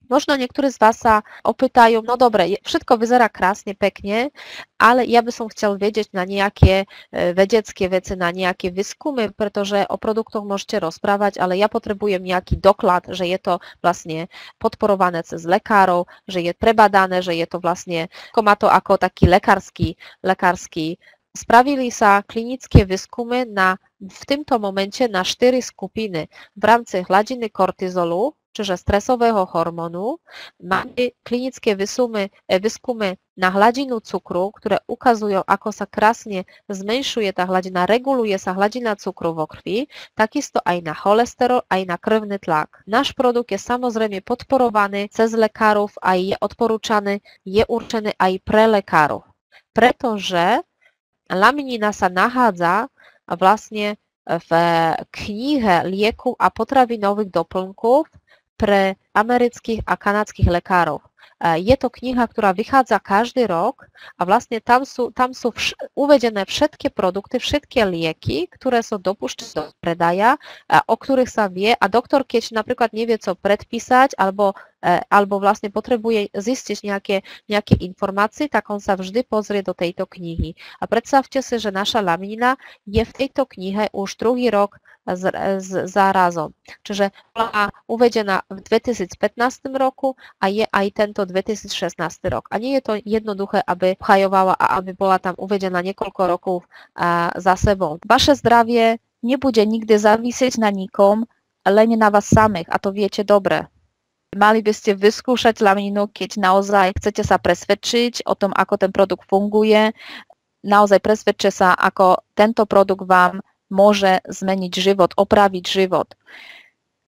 Možno niektorí z vás sa opýtajú, no dobre, všetko vyzerá krásne, pekne, ale ja by som chcel vedieť na nejaké vedecké veci, na nejaké výskumy, pretože o produktoch môžete rozprávať, ale ja potrebujem nejaký doklad, že je to vlastne podporované cez lekárov, že je prebadané, že je to vlastne, ako má to ako taký lekársky. Spravili sa klinické výskumy v tomto momente na 4 skupiny. V rámci hladiny kortizolu, čiže stresového hormónu, máme klinické výskumy na hladinu cukru, ktoré ukazujú, ako sa krásne zmenšuje tá hladina, reguluje sa hladina cukru vo krvi, takisto aj na cholesterol, aj na krvný tlak. Náš produkt je samozrejme podporovaný cez lekárov a je odporúčaný, je určený aj pre lekárov, pretože laminina sa nachádza vlastne v knihe lieku a potravinových doplnkov pre amerických a kanadských lekárov. Je to kniha, ktorá vychádza každý rok a vlastne tam sú uvedené všetky produkty, všetky lieky, ktoré sú dopúšťané do predaja, o ktorých sa vie a doktor, keď napríklad nevie, co predpísať alebo vlastne potrebuje zistiť nejaké informácie, tak on sa vždy pozrie do tejto knihy. A predstavte si, že naša laminina je v tejto knihe už druhý rok zárazom. Čiže bola uvedená v 2015 roku a je aj tento 2016 rok. A nie je to jednoduché, aby obhajovala a aby bola tam uvedená niekoľko rokov za sebou. Vaše zdravie nebude nikdy závisieť na nikom, len na vás samých a to viete dobre. Mali by ste vyskúšať lamininu, keď naozaj chcete sa presvedčiť o tom, ako ten produkt funguje. Naozaj presvedčte sa, ako tento produkt vám môže zmeniť život, opraviť život.